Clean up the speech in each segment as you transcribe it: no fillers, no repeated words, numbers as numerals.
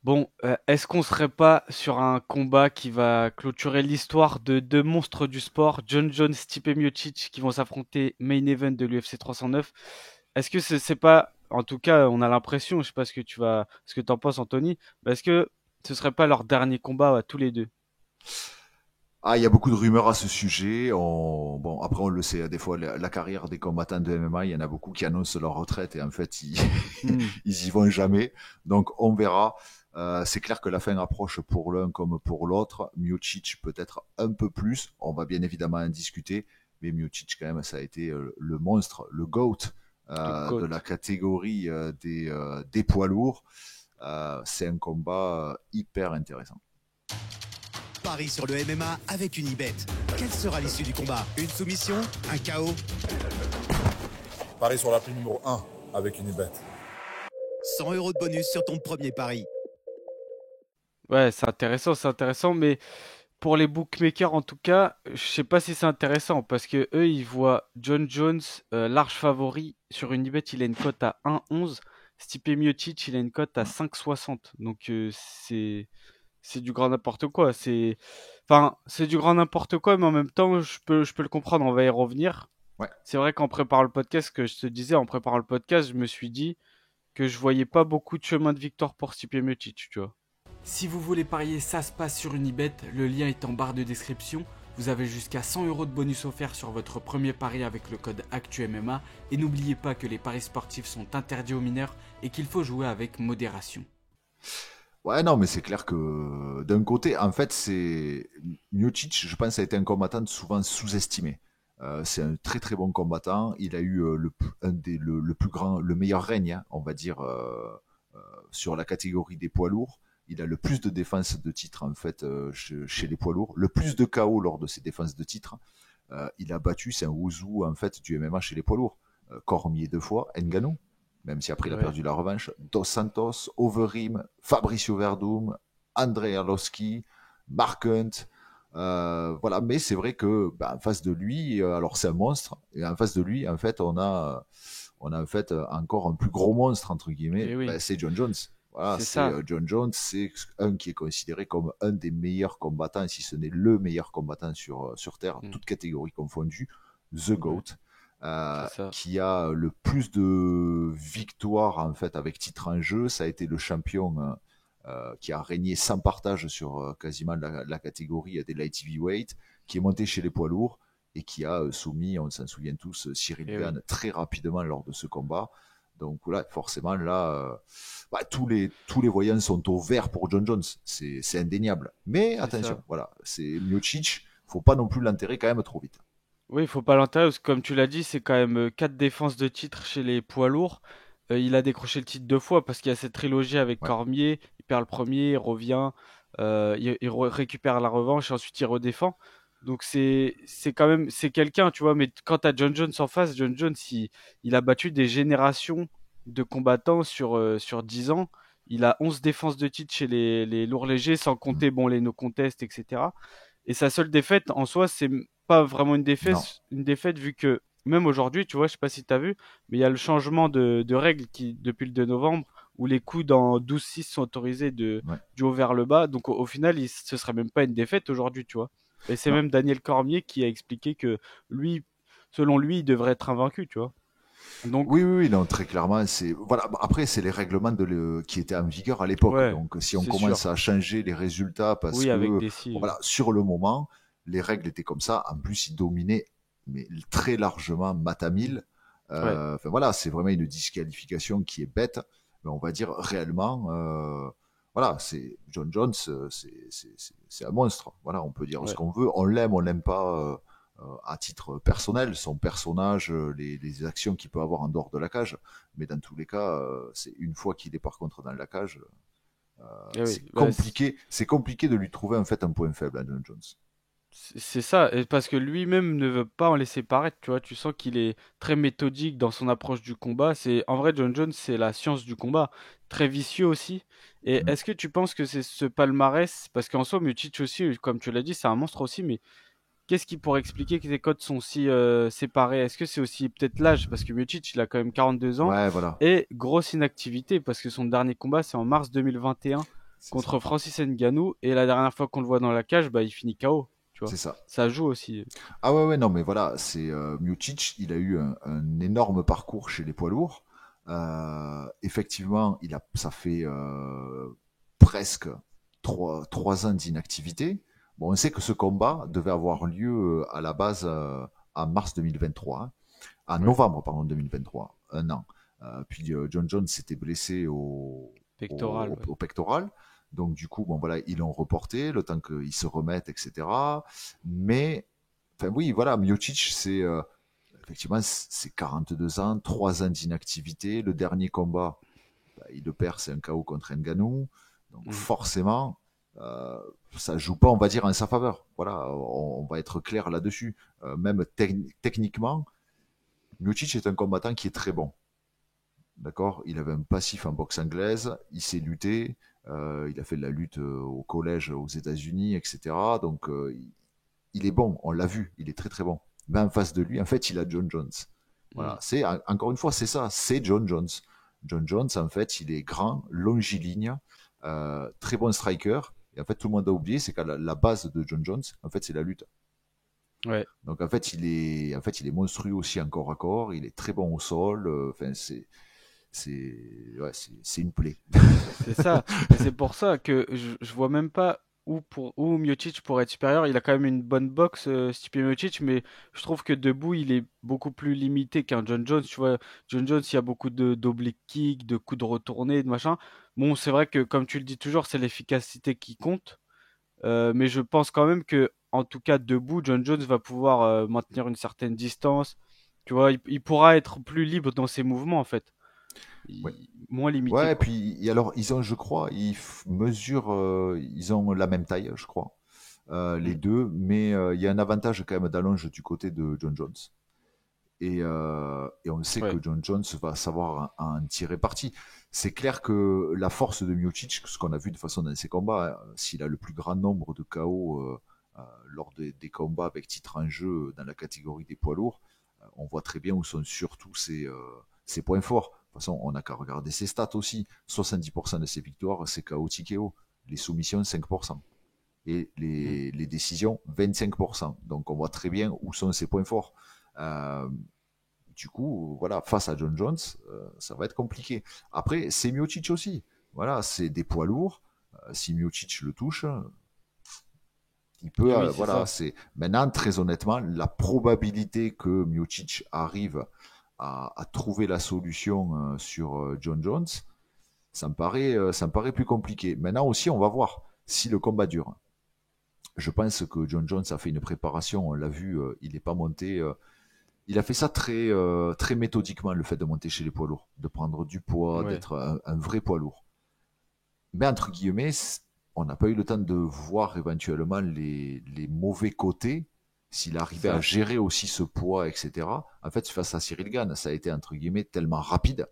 Bon, est-ce qu'on serait pas sur un combat qui va clôturer l'histoire de deux monstres du sport, John Jones, Stipe Miocic, qui vont s'affronter main event de l'UFC 309? Est-ce que c'est pas, en tout cas, on a l'impression, je sais pas ce que t'en penses, Anthony, mais est-ce que ce serait pas leur dernier combat à tous les deux? Ah, il y a beaucoup de rumeurs à ce sujet. Bon, après, on le sait, des fois, la carrière des combattants de MMA, il y en a beaucoup qui annoncent leur retraite et en fait, Hmm, ils y vont jamais. Donc, on verra. C'est clair que la fin approche pour l'un comme pour l'autre. Miocic peut-être un peu plus. On va bien évidemment en discuter. Mais Miocic, quand même, ça a été le monstre, le GOAT le de la GOAT. catégorie des poids lourds. C'est un combat hyper intéressant. Paris sur le MMA avec Unibet. Quelle sera l'issue du combat? Une soumission? Un KO? Paris sur l'appli numéro 1 avec une Unibet. 100 euros de bonus sur ton premier pari. Ouais, c'est intéressant, mais pour les bookmakers, en tout cas, je sais pas si c'est intéressant parce que eux, ils voient John Jones large favori sur une Unibet, il a une cote à 1,11. Stipe Miocic, il a une cote à 5,60. Donc c'est du grand n'importe quoi. C'est du grand n'importe quoi, mais en même temps, je peux le comprendre. On va y revenir. Ouais. C'est vrai qu'en préparant le podcast, que je te disais, en préparant le podcast, je me suis dit que je voyais pas beaucoup de chemin de victoire pour Stipe Miocic, tu vois. Si vous voulez parier, ça se passe sur Unibet, le lien est en barre de description. Vous avez jusqu'à 100 euros de bonus offert sur votre premier pari avec le code ActuMMA. Et n'oubliez pas que les paris sportifs sont interdits aux mineurs et qu'il faut jouer avec modération. Ouais, non, mais c'est clair que d'un côté, en fait, c'est Miocic, je pense, a été un combattant souvent sous-estimé. C'est un très très bon combattant. Il a eu le plus grand, le meilleur règne, hein, on va dire, sur la catégorie des poids lourds. Il a le plus de défenses de titre en fait chez les poids lourds, le plus de KO lors de ses défenses de titre. Il a battu, c'est un Wuzou en fait du MMA chez les poids lourds. Cormier deux fois, Ngannou, même si après il a Ouais, perdu la revanche. Dos Santos, Overeem, Fabricio Verdum, Andrei Arlovski, Mark Hunt. Voilà, mais c'est vrai que en face de lui, alors c'est un monstre, et en face de lui, en fait, on a en fait encore un plus gros monstre entre guillemets, et oui, c'est John Jones. Voilà, c'est c'est ça. John Jones, c'est un qui est considéré comme un des meilleurs combattants, si ce n'est le meilleur combattant sur Terre, Mm, toutes catégories confondues, The ouais, GOAT, c'est ça. qui a le plus de victoires en fait avec titre en jeu. Ça a été le champion qui a régné sans partage sur quasiment la catégorie des light heavyweight, qui est monté chez les poids lourds et qui a soumis, on s'en souvient tous, Cyril Et oui. Gane très rapidement lors de ce combat. Donc voilà, forcément là, tous les voyants sont au vert pour John Jones, c'est indéniable. Mais C'est attention, ça. voilà, c'est Miocic, faut pas non plus l'enterrer quand même trop vite. Oui, il faut pas l'enterrer parce que comme tu l'as dit, c'est quand même 4 défenses de titre chez les poids lourds. Il a décroché le titre deux fois parce qu'il y a cette trilogie avec Ouais. Cormier. Il perd le premier, il revient, récupère la revanche et ensuite il redéfend. Donc c'est quand même c'est quelqu'un, tu vois. Mais quand t'as John Jones en face, John Jones il a battu des générations de combattants sur 10 ans. Il a 11 défenses de titre chez les lourds légers, sans Mm. compter bon les no contest, etc. Et sa seule défaite en soi, c'est pas vraiment Non. une défaite vu que même aujourd'hui, tu vois, je sais pas si tu as vu, mais il y a le changement de règles qui, depuis le 2 novembre, où les coups dans 12-6 sont autorisés Ouais. du haut vers le bas. Donc au final, ce serait même pas une défaite aujourd'hui, tu vois. Et c'est Non. même Daniel Cormier qui a expliqué que lui, selon lui, il devrait être invaincu, tu vois. Donc, Oui, oui, oui, non, très clairement, c'est voilà. Après, c'est les règlements qui étaient en vigueur à l'époque. ouais, Donc, si on c'est commence sûr. à changer les résultats, parce Oui, que avec bon, des si. voilà, sur le moment, les règles étaient comme ça. En plus, ils dominaient, mais très largement Matamil. Ouais, Enfin voilà, c'est vraiment une disqualification qui est bête, mais on va dire réellement, voilà, c'est John Jones, c'est un monstre. Voilà, on peut dire ce ouais. qu'on veut, on l'aime pas. À titre personnel, son personnage, les actions qu'il peut avoir en dehors de la cage. Mais dans tous les cas, c'est une fois qu'il est par contre dans la cage, Et oui, bah, c'est compliqué de lui trouver en fait un point faible à John Jones. c'est ça, et parce que lui-même ne veut pas en laisser paraître, tu vois, tu sens qu'il est très méthodique dans son approche du combat. En vrai, John Jones, c'est la science du combat, très vicieux aussi. Et Mm. est-ce que tu penses que c'est ce palmarès, parce qu'en soi, Miocic aussi, comme tu l'as dit, c'est un monstre aussi, mais qu'est-ce qui pourrait expliquer que les codes sont si séparés? Est-ce que c'est aussi peut-être l'âge, parce que Miocic, il a quand même 42 ans, Ouais, voilà. et grosse inactivité, parce que son dernier combat, c'est en mars 2021. C'est ça. contre Francis Ngannou. Et la dernière fois qu'on le voit dans la cage, bah, il finit KO. Tu vois. C'est ça. Ça joue aussi. Ah ouais, ouais, non, mais voilà, c'est Miocic, il a eu un énorme parcours chez les poids lourds. Effectivement, ça fait presque 3 ans d'inactivité. Bon, on sait que ce combat devait avoir lieu à la base en mars 2023, hein, en Ouais. novembre, pardon, 2023, un an. Puis John Jones s'était blessé Pectoral, ouais. au pectoral. Donc du coup, bon voilà, ils l'ont reporté le temps qu'ils se remettent, etc. Mais, enfin oui, voilà, Miocic, c'est effectivement c'est 42 ans, 3 ans d'inactivité. Le dernier combat, bah, il le perd, c'est un KO contre Ngannou. Donc Mm. forcément, euh, ça joue pas, on va dire, en sa faveur. Voilà, on va être clair là-dessus. Même techniquement, Miocic est un combattant qui est très bon. D'accord. Il avait un passif en boxe anglaise, il sait lutter, il a fait de la lutte au collège aux États-Unis, etc. Donc il est bon, on l'a vu, il est très très bon. Mais en face de lui, en fait, il a John Jones. Mm. Voilà, encore une fois, c'est ça, c'est John Jones. John Jones, en fait, il est grand, longiligne, très bon striker. Et en fait, tout le monde a oublié, c'est qu'à la base de John Jones, en fait, c'est la lutte. Ouais. Donc en fait, il est monstrueux aussi en corps à corps. Il est très bon au sol. Enfin, c'est une plaie. C'est ça. Et c'est pour ça que je vois même pas où Miocic pourrait être supérieur. Il a quand même une bonne boxe, Stipe Miocic, mais je trouve que debout, il est beaucoup plus limité qu'un John Jones. Tu vois, John Jones, il y a beaucoup d'oblique kick, de coups de retournée, de machin. Bon, c'est vrai que, comme tu le dis toujours, c'est l'efficacité qui compte. Mais je pense quand même que, en tout cas, debout, John Jones va pouvoir maintenir une certaine distance. Tu vois, il pourra être plus libre dans ses mouvements, en fait. Ouais. Moins limité, Ouais, et quoi. puis et alors ils ont, je crois, mesurent, ils ont la même taille, je crois, les Mm. deux, mais il y a un avantage quand même d'allonge du côté de John Jones. Et on sait que Ouais. John Jones va savoir en tirer parti. C'est clair que la force de Miocic, ce qu'on a vu de façon dans ses combats, hein, s'il a le plus grand nombre de KO lors des combats avec titre en jeu dans la catégorie des poids lourds, on voit très bien où sont surtout ses points forts. De toute façon, on n'a qu'à regarder ses stats aussi. 70% de ses victoires, c'est KO TKO. Les soumissions, 5%. Et Mm. les décisions, 25%. Donc on voit très bien où sont ses points forts. Euh, du coup, voilà, face à John Jones, ça va être compliqué. Après, c'est Miocic aussi. Voilà, c'est des poids lourds. Si Miocic le touche, il Et peut, oui, c'est voilà, ça. c'est maintenant très honnêtement la probabilité que Miocic arrive à trouver la solution sur John Jones, ça me paraît plus compliqué. Maintenant aussi, on va voir si le combat dure. Je pense que John Jones a fait une préparation, on l'a vu, il n'est pas monté. Il a fait ça très méthodiquement, le fait de monter chez les poids lourds, de prendre du poids, Ouais. d'être un vrai poids lourd. Mais entre guillemets, on n'a pas eu le temps de voir éventuellement les mauvais côtés, s'il C'est arrivait à ça. gérer aussi ce poids, etc. En fait, face à Cyril Gann, ça a été entre guillemets tellement rapide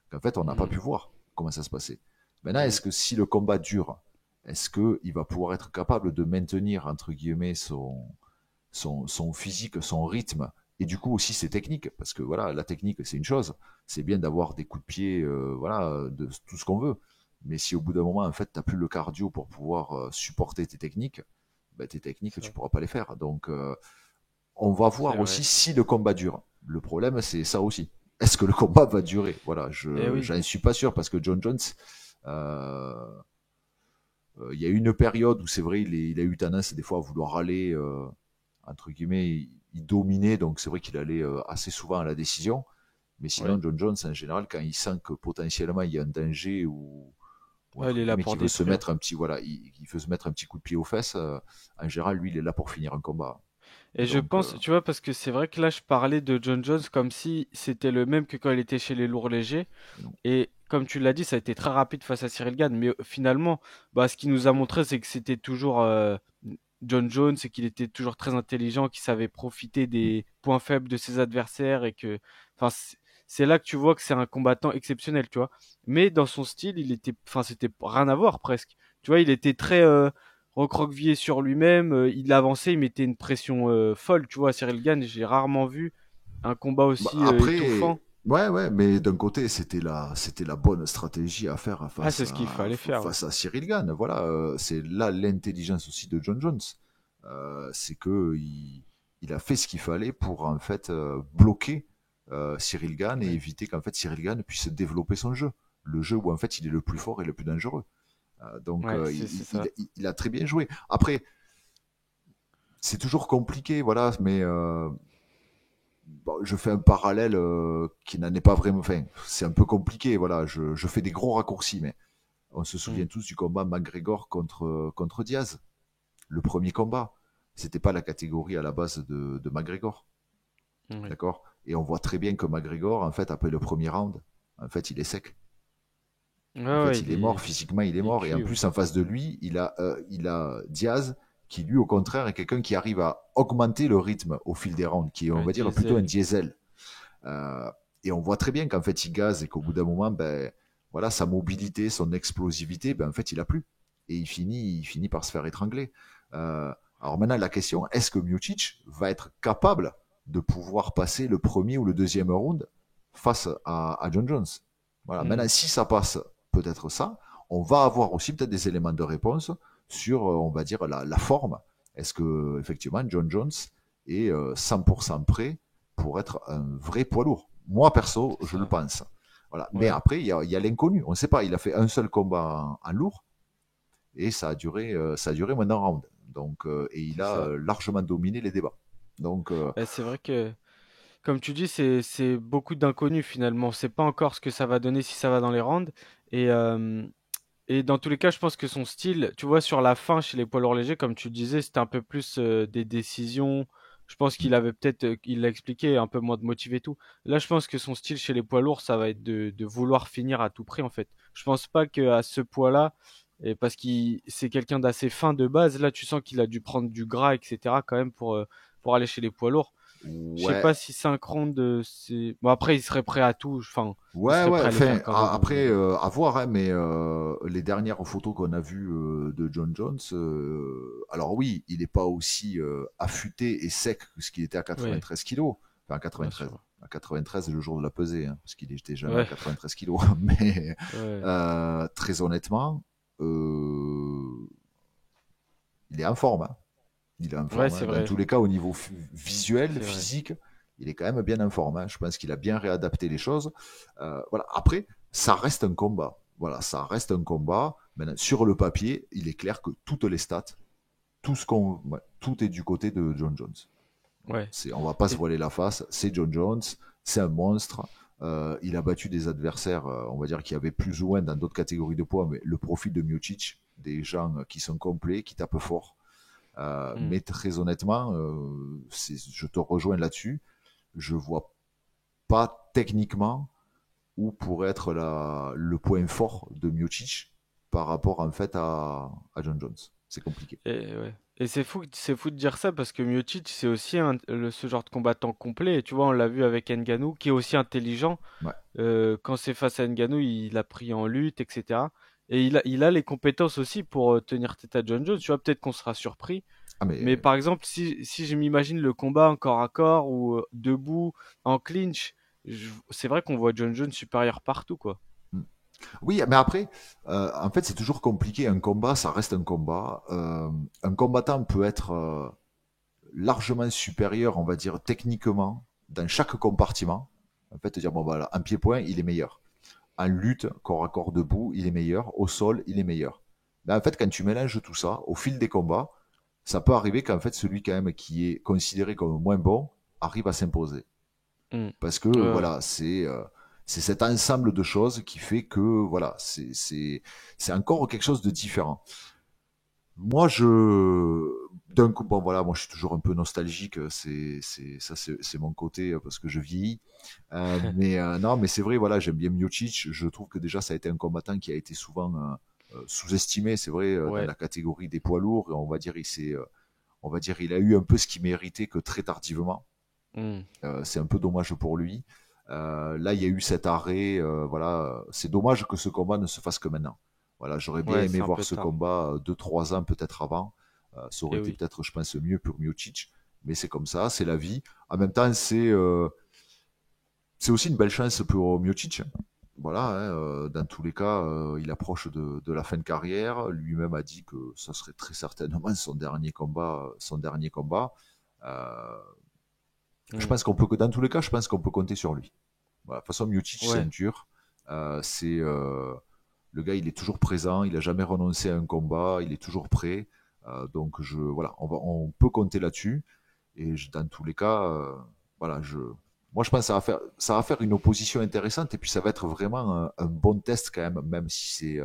qu'en fait, on n'a pas Mm. pu voir comment ça se passait. Maintenant, Mm. est-ce que si le combat dure, est-ce qu'il va pouvoir être capable de maintenir entre guillemets son physique, son rythme, et du coup aussi ses techniques, parce que voilà, la technique c'est une chose, c'est bien d'avoir des coups de pied, voilà, de tout ce qu'on veut, mais si au bout d'un moment en fait t'as plus le cardio pour pouvoir supporter tes techniques, ben, tes techniques tu Ça, pourras pas les faire. Donc on va c'est voir aussi vrai. si le combat dure. Le problème c'est ça aussi. Est-ce que le combat va durer? Voilà, Eh je oui. j'en suis pas sûr parce que John Jones, euh, il y a eu une période où c'est vrai il a eu tendance des fois à vouloir aller entre guillemets, il dominait, donc c'est vrai qu'il allait assez souvent à la décision. Mais Ouais. sinon, John Jones, en général, quand il sent que potentiellement il y a un danger ou Ouais, il entre est là guillemets, pour qu'il veut se détruire. mettre un petit, voilà, il veut se mettre un petit coup de pied aux fesses, en général, lui, il est là pour finir un combat. Et je Donc, pense, tu vois, parce que c'est vrai que là, je parlais de John Jones comme si c'était le même que quand il était chez les lourds légers. non. Et comme tu l'as dit, ça a été très rapide face à Cyril Gane. Mais finalement, bah, ce qu'il nous a montré, c'est que c'était toujours John Jones et qu'il était toujours très intelligent, qu'il savait profiter Mm. des points faibles de ses adversaires et que, enfin, c'est là que tu vois que c'est un combattant exceptionnel, tu vois. Mais dans son style, il était, enfin, c'était rien à voir presque. Tu vois, il était très recroquevillé sur lui-même. Il avançait, il mettait une pression folle, tu vois. Cyril Gane, j'ai rarement vu un combat Bah, aussi après, étouffant. Ouais, ouais, mais d'un côté, c'était la bonne stratégie à faire Ah, c'est ce qu'il fallait faire, ouais. face à Cyril Gane. Voilà, c'est là l'intelligence aussi de John Jones. C'est que il a fait ce qu'il fallait pour en fait bloquer Cyril Gane et Ouais, éviter qu'en fait Cyril Gane puisse développer son jeu. Le jeu où en fait il est le plus fort et le plus dangereux. Donc ouais, c'est ça. il a très bien joué. Après, c'est toujours compliqué, voilà, mais bon, je fais un parallèle qui n'en est pas vraiment. Enfin, c'est un peu compliqué, voilà. Je fais des gros raccourcis, mais on se Mm. souvient tous du combat McGregor contre Diaz. Le premier combat, c'était pas la catégorie à la base de McGregor, Ouais. d'accord. Et on voit très bien que McGregor, en fait, après le premier round, en fait, il est sec. Ouais, En ouais, fait, il est mort physiquement, il est il est mort. Et en cuit, ouais. plus, en face de lui, il a Diaz qui lui, au contraire, est quelqu'un qui arrive à augmenter le rythme au fil des rounds, qui est, on Un va dire, plutôt un diesel. diesel. Euh, et on voit très bien qu'en fait, il gaze et qu'au bout d'un moment, ben, voilà, sa mobilité, son explosivité, ben, en fait, il a plus. Et il finit par se faire étrangler. Alors maintenant, la question, est-ce que Miocic va être capable de pouvoir passer le premier ou le deuxième round face à John Jones? Voilà. Mm. Maintenant, si ça passe, peut-être ça, on va avoir aussi peut-être des éléments de réponse sur, on va dire, la forme. Est-ce que effectivement John Jones est 100% prêt pour être un vrai poids lourd? Moi, perso, C'est je le ça. pense. Voilà. Mais Ouais, après, il y a l'inconnu. On ne sait pas. Il a fait un seul combat en lourd et ça a duré moins d'un round. Donc, et il c'est a ça. largement dominé les débats. Donc, Bah, c'est vrai que, comme tu dis, c'est beaucoup d'inconnus finalement. On sait pas encore ce que ça va donner si ça va dans les rounds. Et, euh, et dans tous les cas, je pense que son style, tu vois, sur la fin, chez les poids lourds légers, comme tu disais, c'était un peu plus des décisions. Je pense qu'il avait peut-être, il l'a expliqué, un peu moins de motiver et tout. Là, je pense que son style chez les poids lourds, ça va être de vouloir finir à tout prix, en fait. Je pense pas qu'à ce poids-là, et parce qu'il c'est quelqu'un d'assez fin de base, là, tu sens qu'il a dû prendre du gras, etc., quand même, pour aller chez les poids lourds. Je sais ouais, pas si 5 rounds, c'est... Bon, après, il serait prêt à tout. Enfin, il ouais, serait ouais. prêt à les faire Enfin, quand même, hein. après, à voir, hein, mais les dernières photos qu'on a vues de John Jones, alors oui, il n'est pas aussi affûté et sec que ce qu'il était à Ouais, 93 kilos. Enfin, à bien 93. sûr. À 93, le jour de la pesée, hein, parce qu'il était jamais à Ouais, 93 kilos. Mais ouais. très honnêtement, il est en forme, hein. Il est en Ouais, forme, c'est hein. Dans vrai, tous les cas, au niveau visuel, c'est vrai. physique, il est quand même bien en forme, hein. Je pense qu'il a bien réadapté les choses. Voilà. Après, ça reste un combat. Voilà, ça reste un combat. Maintenant, sur le papier, il est clair que toutes les stats, ouais, tout est du côté de John Jones. Voilà. Ouais. On va pas se Et, voiler la face. C'est John Jones, c'est un monstre. Il a battu des adversaires, on va dire, qui avaient plus ou moins dans d'autres catégories de poids, mais le profil de Miocic, des gens qui sont complets, qui tapent fort. hmm. Mais très honnêtement, je te rejoins là-dessus. Je vois pas techniquement où pourrait être le point fort de Miocic par rapport en fait à John Jones. C'est compliqué. Et, ouais. Et c'est fou de dire ça parce que Miocic, c'est aussi ce genre de combattant complet. Et tu vois, on l'a vu avec Ngannou, qui est aussi intelligent. Ouais. Quand c'est face à Ngannou, il a pris en lutte, etc. Et il a les compétences aussi pour tenir tête à John Jones. Tu vois, peut-être qu'on sera surpris. Ah Mais mais par exemple, si je m'imagine le combat en corps à corps ou debout, en clinch, c'est vrai qu'on voit John Jones supérieur partout, quoi. oui, mais après, en fait, c'est toujours compliqué. Un combat, ça reste un combat. Un combattant peut être largement supérieur, on va dire, techniquement, dans chaque compartiment. En fait, dire, bon, voilà, en pied-point, il est meilleur. En lutte, corps à corps debout, il est meilleur. Au sol, il est meilleur. Mais en fait, quand tu mélanges tout ça, au fil des combats, ça peut arriver qu'en fait, celui quand même qui est considéré comme moins bon arrive à s'imposer. Hmm. Parce que, Ouais, ouais. voilà, c'est cet ensemble de choses qui fait que, voilà, c'est encore quelque chose de différent. Moi, d'un coup, bon, voilà, moi, je suis toujours un peu nostalgique. C'est mon côté parce que je vieillis. Mais non, mais c'est vrai, voilà, j'aime bien Miocic. Je trouve que déjà, ça a été un combattant qui a été souvent sous-estimé, c'est vrai, dans Ouais. la catégorie des poids lourds. Et on va dire, il a eu un peu ce qu'il méritait que très tardivement. Hmm. C'est un peu dommage pour lui. Là, il y a eu cet arrêt. Voilà, c'est dommage que ce combat ne se fasse que maintenant. Voilà, j'aurais bien Ouais, aimé c'est un voir peu ce tard. combat 2-3 ans peut-être avant. Ça aurait Et été oui. peut-être, je pense, mieux pour Miocic. Mais c'est comme ça, c'est la vie. En même temps, c'est aussi une belle chance pour Miocic. Voilà, hein, dans tous les cas, il approche de la fin de carrière. Lui-même a dit que ça serait très certainement son dernier combat. Son dernier combat. Euh, je Mm. pense qu'on peut que dans tous les cas, je pense qu'on peut compter sur lui. Voilà. De toute façon, Miocic, c'est un Ouais. dur. C'est le gars, il est toujours présent. Il a jamais renoncé à un combat. Il est toujours prêt. Donc voilà, on peut compter là-dessus. Et dans tous les cas, voilà, moi je pense que ça va faire une opposition intéressante et puis ça va être vraiment un bon test quand même, même si c'est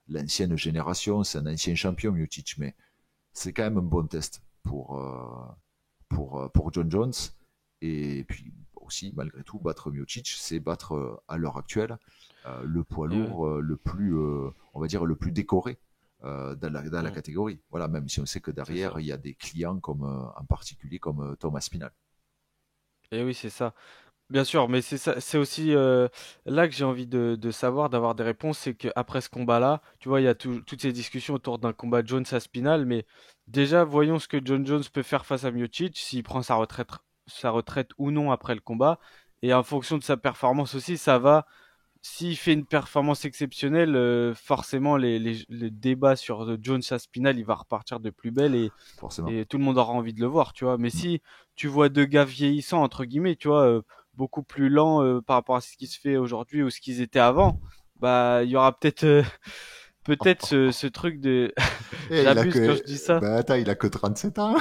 l'ancienne génération, c'est un ancien champion Miocic, mais c'est quand même un bon test pour John Jones. Et puis aussi, malgré tout, battre Miocic, c'est battre à l'heure actuelle le poids Et ouais. lourd le plus, on va dire, le plus décoré dans la Mm. catégorie. Voilà, même si on sait que C'est derrière, ça. il y a des clients comme, en particulier comme Thomas Spinal. Et oui, c'est ça. Bien sûr, mais c'est ça, c'est aussi là que j'ai envie de savoir, d'avoir des réponses, c'est qu'après ce combat-là, tu vois, il y a toutes ces discussions autour d'un combat Jones à Spinal, mais déjà, voyons ce que John Jones peut faire face à Miocic, s'il prend sa retraite ou non après le combat, et en fonction de sa performance aussi, ça va. S'il fait une performance exceptionnelle, forcément les débats sur Jones à Spinal, il va repartir de plus belle Forcément. et tout le monde aura envie de le voir, tu vois. Mais Mm. si tu vois deux gars vieillissants, entre guillemets, tu vois, beaucoup plus lents par rapport à ce qui se fait aujourd'hui ou ce qu'ils étaient avant, bah il y aura peut-être peut-être ce truc de Et il a j'abuse quand je que, dis ça. ben attends, il a que 37 ans.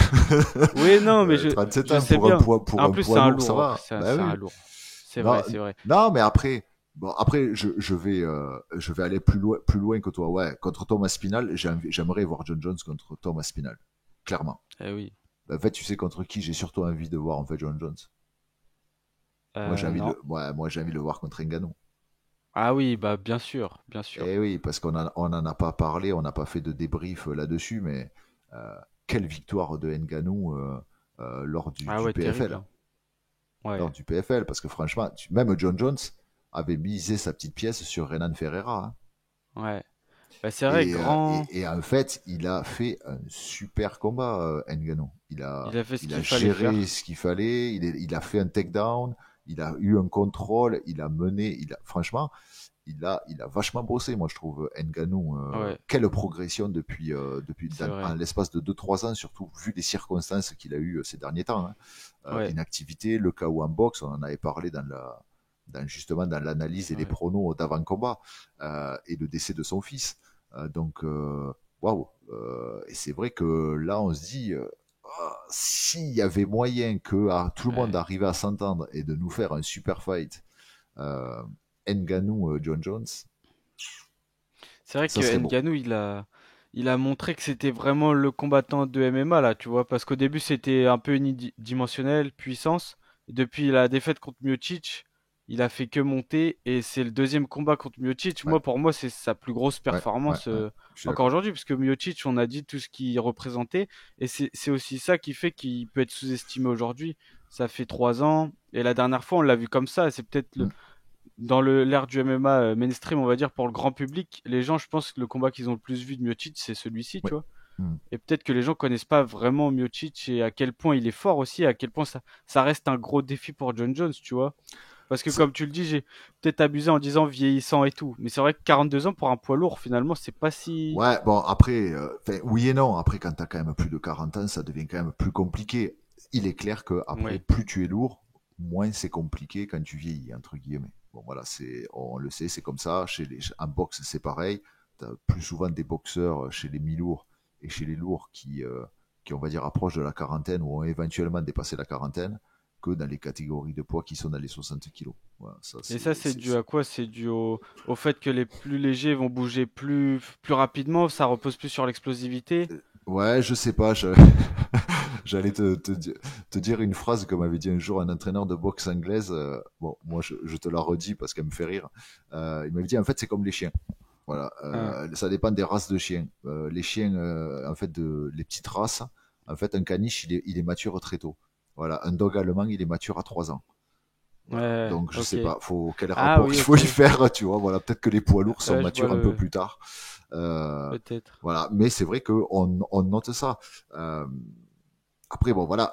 Oui, non, mais 37 je ans sais pour un bien. poids, pour En un plus, c'est poids un lourd, ça lourd, va. Ben c'est un oui. lourd. C'est Non, vrai, c'est vrai. non, mais après, bon, après, je vais aller plus loin que toi. Ouais, contre Thomas Spinal, j'aimerais voir John Jones contre Thomas Spinal. Clairement. Eh oui. En fait, tu sais contre qui j'ai surtout envie de voir en fait John Jones. Non. Moi, j'ai envie de le voir contre Ngannou. Ah oui, bah bien sûr, bien sûr. Eh oui, parce on en a pas parlé, on n'a pas fait de débrief là-dessus, mais quelle victoire de Ngannou lors Ah du ouais, terrible, PFL. hein. Lors Ouais, du PFL, parce que franchement, même John Jones avait misé sa petite pièce sur Renan Ferreira. Hein. ouais. Bah, c'est vrai, grand. Et en fait, il a fait un super combat, Ngannou. Il a fait ce Il a qu'il fallait géré faire. ce qu'il fallait, il a fait un takedown, il a eu un contrôle, il a mené, franchement, il a vachement bossé, moi je trouve, Ngannou. Ouais, Quelle progression c'est en vrai. l'espace de 2 3 ans, surtout vu les circonstances qu'il a eues ces derniers temps. Hein. Ouais, Inactivité, le KO en boxe, on en avait parlé justement dans l'analyse et les ouais. pronos d'avant-combat, et le décès de son fils. Donc, waouh. Et c'est vrai que là, on se dit, s'il y avait moyen que tout le monde Ouais. arrive à s'entendre et de nous faire un super fight, euh, Ngannou, John Jones, C'est vrai ça que serait beau. Ngannou, il a montré que c'était vraiment le combattant de MMA là, tu vois, parce qu'au début c'était un peu unidimensionnel, puissance. Et depuis la défaite contre Miocic, il a fait que monter et c'est le deuxième combat contre Miocic. Ouais, Pour moi, c'est sa plus grosse performance ouais, je suis encore d'accord. aujourd'hui, parce que Miocic, on a dit tout ce qu'il représentait et c'est aussi ça qui fait qu'il peut être sous-estimé aujourd'hui. Ça fait 3 ans et la dernière fois on l'a vu comme ça. C'est peut-être Mm, dans l'ère du MMA mainstream, on va dire, pour le grand public, les gens, je pense que le combat qu'ils ont le plus vu de Miocic, c'est celui-ci, tu ouais. vois. Mm. Et peut-être que les gens connaissent pas vraiment Miocic et à quel point il est fort aussi, à quel point ça reste un gros défi pour John Jones, tu vois. Parce que C'est- comme tu le dis, j'ai peut-être abusé en disant vieillissant et tout. Mais c'est vrai que 42 ans pour un poids lourd, finalement, c'est pas si... Ouais, bon, après, oui et non. Après, quand t'as quand même plus de 40 ans, ça devient quand même plus compliqué. Il est clair que après, Ouais, plus tu es lourd, moins c'est compliqué quand tu vieillis, entre guillemets. Bon, voilà, on le sait, c'est comme ça. En boxe, c'est pareil. T'as plus souvent des boxeurs chez les mi-lourds et chez les lourds qui, on va dire, approchent de la quarantaine ou ont éventuellement dépassé la quarantaine que dans les catégories de poids qui sont dans les 60 kilos. Voilà, ça, et ça, c'est dû à quoi? C'est dû au fait que les plus légers vont bouger plus rapidement, ça repose plus sur l'explosivité. Ouais, je sais pas. J'allais te dire une phrase que m'avait dit un jour un entraîneur de boxe anglaise. Bon, moi, je te la redis parce qu'elle me fait rire. Il m'avait dit, en fait, c'est comme les chiens. Voilà, Hein, ça dépend des races de chiens. Les chiens, en fait, les petites races, en fait, un caniche, il est mature très tôt. Voilà, un dog allemand, il est mature à 3 ans. Voilà. ouais, Donc, je ok. sais pas, quel Ah rapport il oui, faut ok. y faire, tu vois. Voilà, peut-être que les poids lourds sont Ouais, je vois matures un peu le... plus tard. Euh, Peut-être. voilà, mais c'est vrai qu'on note ça. Euh, Après, bon, voilà,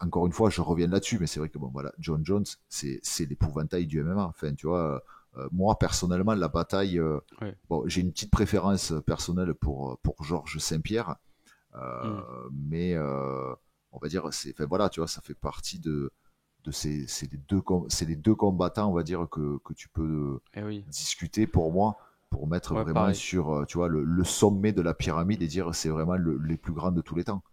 encore une fois, je reviens là-dessus, mais c'est vrai que bon, voilà, John Jones, c'est l'épouvantail du MMA. Enfin, tu vois, moi personnellement, la bataille, Ouais. bon, j'ai une petite préférence personnelle pour Georges Saint-Pierre, Hmm. mais on va dire, enfin voilà, tu vois, ça fait partie de c'est les deux combattants, on va dire, que tu peux Eh oui. discuter pour moi, pour mettre Ouais, vraiment pareil. sur, tu vois, le sommet de la pyramide et dire c'est vraiment les plus grands de tous les temps.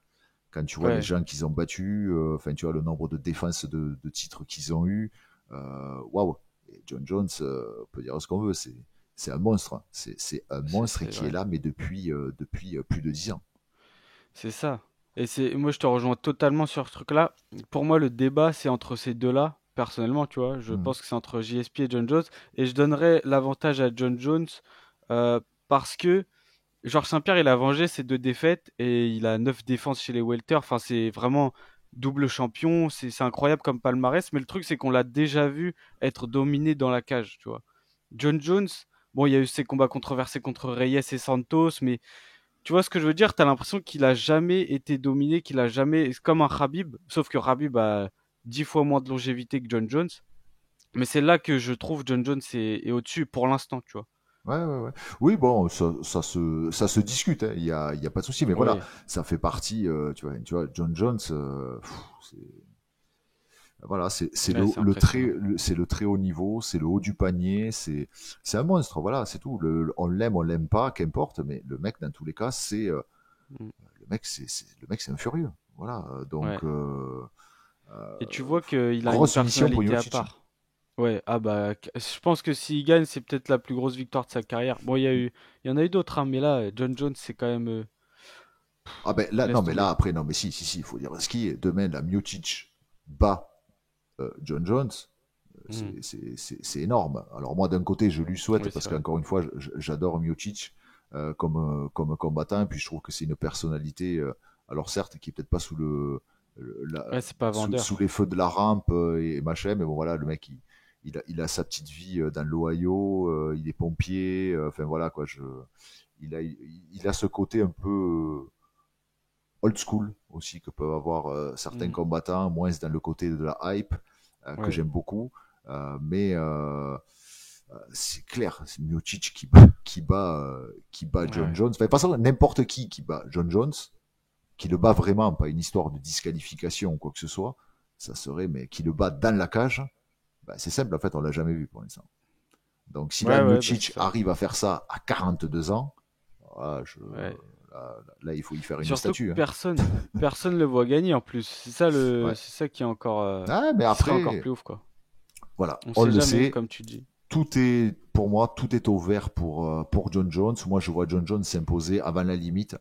Quand tu vois les Ouais. gens qu'ils ont battus, enfin tu vois le nombre de défenses de titres qu'ils ont eu, waouh. Et John Jones, on peut dire ce qu'on veut, c'est un monstre, hein. C'est un monstre et C'est qui est vrai. là, mais depuis plus de 10 ans. C'est ça. Et moi, je te rejoins totalement sur ce truc-là. Pour moi, le débat, c'est entre ces deux-là. Personnellement, tu vois, je Mhm. pense que c'est entre JSP et John Jones. Et je donnerais l'avantage à John Jones parce que Georges Saint-Pierre, il a vengé ses 2 défaites et il a 9 défenses chez les welter. Enfin, c'est vraiment double champion. C'est incroyable comme palmarès. Mais le truc, c'est qu'on l'a déjà vu être dominé dans la cage, tu vois. John Jones, bon, il y a eu ses combats controversés contre Reyes et Santos, mais tu vois ce que je veux dire? T'as l'impression qu'il a jamais été dominé, qu'il a jamais. C'est comme un Khabib, sauf que Khabib a 10 fois moins de longévité que John Jones. Mais c'est là que je trouve John Jones est au-dessus pour l'instant, tu vois. Ouais, ouais, ouais. Oui, bon, ça se discute, hein. Il y a pas de souci, mais voilà, Oui, ça fait partie, tu vois, John Jones, voilà, ouais, c'est très, impressionnant. c'est le très haut niveau, c'est le haut du panier, c'est un monstre, voilà, c'est tout. On l'aime pas, qu'importe, mais le mec, dans tous les cas, Mm. le mec, c'est un furieux, voilà. Ouais. Donc, Et tu vois qu'il a une grosse mission pour personnalité à Miocic. part. Ouais, ah bah, je pense que s'il gagne, c'est peut-être la plus grosse victoire de sa carrière. Bon, il y en a eu d'autres, hein, mais là, John Jones, c'est quand même, Ah ben là, non, laisse mais là, tomber. après, non, mais si, il faut dire ce qui est. Demain, la Miocic bat John Jones, Mm. c'est énorme. Alors moi, d'un côté, je lui souhaite Oui, c'est parce vrai. qu'encore une fois, j'adore Miocic comme combattant, et puis je trouve que c'est une personnalité, alors certes, qui est peut-être pas Ouais, c'est pas sous vendeur. les feux de la rampe et machin, mais bon voilà, le mec, il a sa petite vie dans l'Ohio, il est pompier, enfin voilà quoi, il a ce côté un peu old school aussi que peuvent avoir certains Mm. combattants, moins dans le côté de la hype, que Ouais, j'aime beaucoup. Mais c'est clair, c'est Miocic qui bat John ouais. Jones. Enfin, de toute façon, n'importe qui bat John Jones, qui le bat vraiment, pas une histoire de disqualification ou quoi que ce soit, ça serait, mais qui le bat dans la cage, bah, c'est simple, en fait, on l'a jamais vu pour l'instant. Donc si là, Ouais, ouais, bah c'est Miocic ça. arrive à faire ça à 42 ans, ah, Ouais. là, il faut y faire une Surtout que statue, hein. personne le voit gagner en plus. Ouais. C'est ça qui est encore, Ah, mais qui serait encore après, plus ouf, quoi. voilà, On on sait le jamais, sait, comme tu dis. pour moi, tout est ouvert pour John Jones. Moi, je vois John Jones s'imposer avant la limite.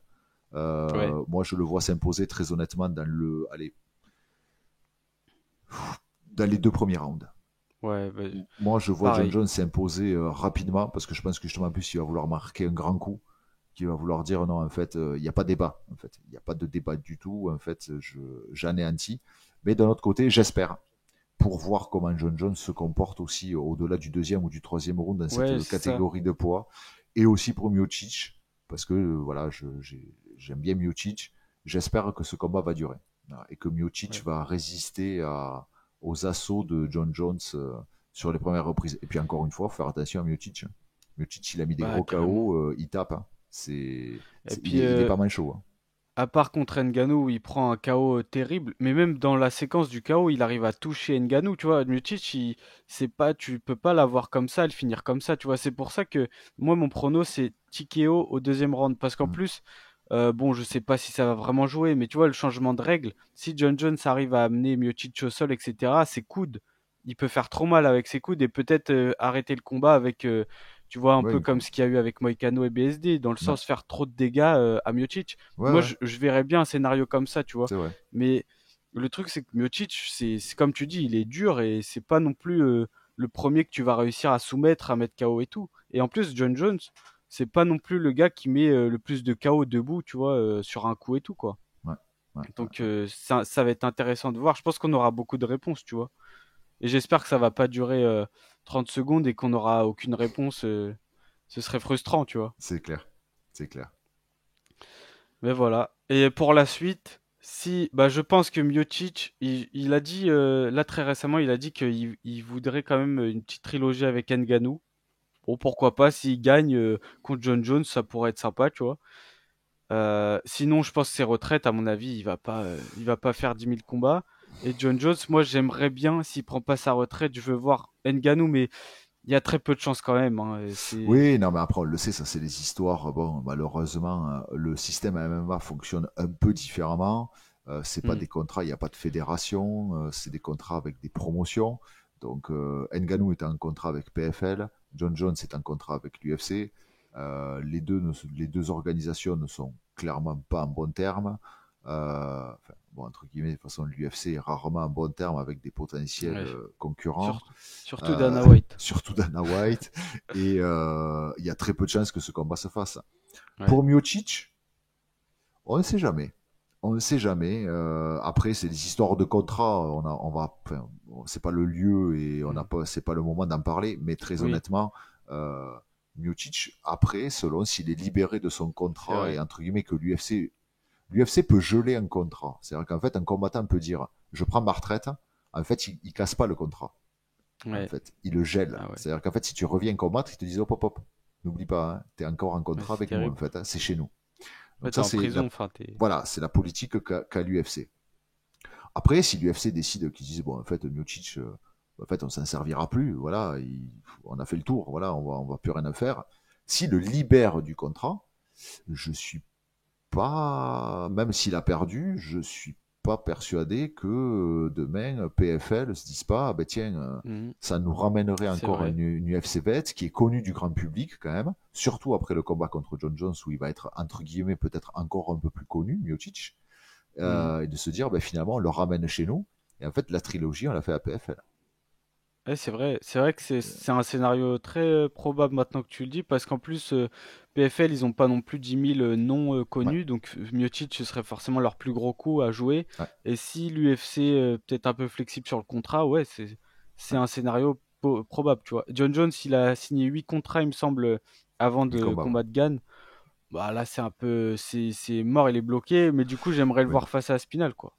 Ouais, Moi, je le vois s'imposer très honnêtement allez, dans les 2 premiers rounds. ouais, bah, Moi, je vois John pareil. Jones s'imposer rapidement parce que je pense que justement, en plus, il va vouloir marquer un grand coup, qui va vouloir dire non, en fait, il n'y a pas de débat. En fait, il n'y a pas de débat du tout. En fait, j'anéantis. Mais d'un autre côté, j'espère, pour voir comment John Jones se comporte aussi au-delà du deuxième ou du troisième round dans cette Ouais, c'est ça. catégorie de poids, et aussi pour Miocic, parce que voilà, j'aime bien Miocic. J'espère que ce combat va durer, voilà, et que Miocic Ouais. va résister aux assauts de John Jones sur les premières reprises. Et puis encore une fois, faut faire attention à Miocic, hein. Miocic, il a mis des Bah, gros carrément. KO, il tape, hein. Et puis, Il est pas mal chaud, hein. à part contre Ngannou où il prend un KO terrible, mais même dans la séquence du KO, il arrive à toucher Ngannou, tu vois. Miocic, c'est pas, tu peux pas l'avoir comme ça, le finir comme ça, tu vois. C'est pour ça que moi, mon prono, c'est TKO au deuxième round. Parce qu'en Mm. plus, bon, je sais pas si ça va vraiment jouer, mais tu vois, le changement de règle, si John Jones arrive à amener Miocic au sol, etc., ses coudes, il peut faire trop mal avec ses coudes et peut-être arrêter le combat avec, tu vois, un Ouais, peu comme ce qu'il y a eu avec Moïcano et BSD, dans le ouais, sens faire trop de dégâts à Miocic. ouais, Moi, ouais, je verrais bien un scénario comme ça, tu vois. c'est vrai. Mais le truc, c'est que Miocic, c'est comme tu dis, il est dur et c'est pas non plus le premier que tu vas réussir à soumettre, à mettre KO et tout. Et en plus, John Jones, c'est pas non plus le gars qui met le plus de KO debout, tu vois, sur un coup et tout, quoi. Ouais, ouais, Donc, ouais. ça va être intéressant de voir. Je pense qu'on aura beaucoup de réponses, tu vois. Et j'espère que ça va pas durer 30 secondes et qu'on n'aura aucune réponse. Ce serait frustrant, tu vois. C'est clair, c'est clair. Mais voilà. Et pour la suite, Si, bah, je pense que Miocic, il a dit, là très récemment, il a dit qu'il voudrait quand même une petite trilogie avec Ngannou. Bon, pourquoi pas, s'il gagne contre John Jones, ça pourrait être sympa, tu vois. Sinon, je pense que ses retraites, à mon avis, il va pas faire 10 000 combats. Et John Jones, moi, j'aimerais bien, s'il prend pas sa retraite, je veux voir Ngannou, mais il y a très peu de chances quand même, hein. Oui, non, mais après, on le sait, ça, c'est les histoires. Bon, malheureusement, le système MMA fonctionne un peu différemment. C'est pas Hmm. des contrats, il n'y a pas de fédération, c'est des contrats avec des promotions. Donc, Ngannou est en contrat avec PFL, John Jones est en contrat avec l'UFC. Les deux organisations ne sont clairement pas en bon terme. Enfin, bon, entre guillemets, de toute façon, l'UFC est rarement en bon terme avec des potentiels Ouais, concurrents. surtout, surtout Euh, Dana White. surtout Dana White. Et il y a très peu de chances que ce combat se fasse. Ouais. Pour Miocic, on ne sait jamais. On ne sait jamais. Après, c'est des histoires de contrat. Enfin, c'est pas le lieu et on n'a Hmm. pas, c'est pas le moment d'en parler. Mais très Oui, honnêtement, Miocic, après, selon s'il est libéré de son c'est contrat et vrai. entre guillemets que l'UFC peut geler un contrat. C'est-à-dire qu'en fait, un combattant peut dire, je prends ma retraite. En fait, il casse pas le contrat en Ouais. fait. Ils le gèlent. Ah ouais. C'est-à-dire qu'en fait, si tu reviens combattre, ils te disent hop, hop, hop. N'oublie pas, hein, tu es encore en Ouais, contrat c'est avec nous, en terrible. fait. Hein, c'est chez nous. Ouais, Donc t'es ça, en prison, enfin, t'es. voilà, c'est la politique qu'a l'UFC. Après, si l'UFC décide qu'ils disent, bon, en fait, Miocic, en fait, on s'en servira plus, voilà, on a fait le tour, voilà, on va plus rien à faire. S'il le libère du contrat, je suis pas, même s'il a perdu, je suis pas persuadé que demain PFL se dise pas, ah ben tiens, Mhm. ça nous ramènerait C'est encore vrai. une UFC vet qui est connue du grand public quand même, surtout après le combat contre John Jones où il va être entre guillemets peut-être encore un peu plus connu, Miocic, Mhm. et de se dire ben finalement on le ramène chez nous et en fait la trilogie on l'a fait à PFL. Ouais, c'est vrai. C'est vrai que c'est un scénario très probable maintenant que tu le dis, parce qu'en plus, PFL, ils ont pas non plus 10 000 noms Ouais, connus, donc Miocic, ce serait forcément leur plus gros coup à jouer. ouais, Et si l'UFC peut-être un peu flexible sur le contrat, ouais, c'est ouais. un scénario probable, tu vois. John Jones, il a signé 8 contrats, il me semble, avant 8 de combats, ouais. combattre Gann. Bah là, c'est un peu, c'est mort, il est bloqué, mais du coup, j'aimerais le Oui. voir face à Spinal, quoi.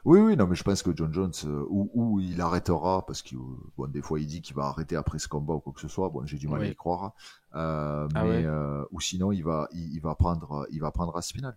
Oui, oui, non, mais je pense que John Jones, ou il arrêtera, parce que bon, des fois il dit qu'il va arrêter après ce combat ou quoi que ce soit. Bon, j'ai du mal à y Ouais. croire. Ah ouais? Ou sinon il va prendre Aspinal.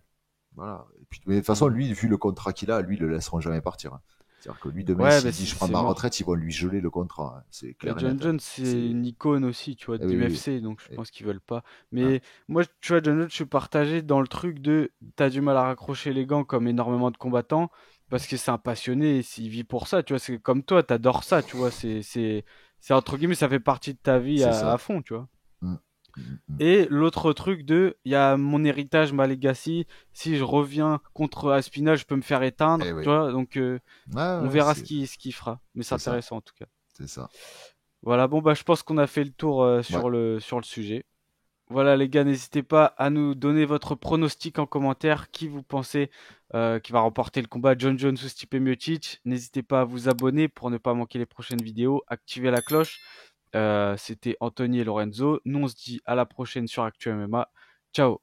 Voilà. Et puis, mais de toute façon, Hmm. lui, vu le contrat qu'il a, lui, ils le laisseront jamais partir. Hein. C'est-à-dire que lui, demain, Ouais, bah s'il dit je prends c'est ma mort. retraite, ils vont lui geler le contrat. Hein. C'est Et clair et John net. Hein. Jones, c'est C'est, une icône aussi, tu vois, eh de oui, oui. l'UFC, donc je Eh, pense qu'ils veulent pas. hein. Mais moi, tu vois, John Jones, je suis partagé dans le truc de t'as du mal à raccrocher les gants comme énormément de combattants, parce que c'est un passionné, et s'il vit pour ça, tu vois, c'est comme toi, t'adores ça, tu vois, c'est entre guillemets, ça fait partie de ta vie C'est à ça. fond, tu vois. Mm, mm, mm. Et l'autre truc de, il y a mon héritage, ma legacy, si je reviens contre Aspinall, je peux me faire Eh éteindre, tu oui. vois, donc Ouais, on ouais, verra ce qu'il fera, mais c'est c'est ça. intéressant en tout cas. C'est ça. Voilà, bon bah je pense qu'on a fait le tour Ouais. sur le sujet. Voilà les gars, n'hésitez pas à nous donner votre pronostic en commentaire. Qui vous pensez qui va remporter le combat, John Jones ou Stipe Miocic? N'hésitez pas à vous abonner pour ne pas manquer les prochaines vidéos. Activez la cloche. C'était Anthony et Lorenzo. Nous on se dit à la prochaine sur Actu MMA. Ciao.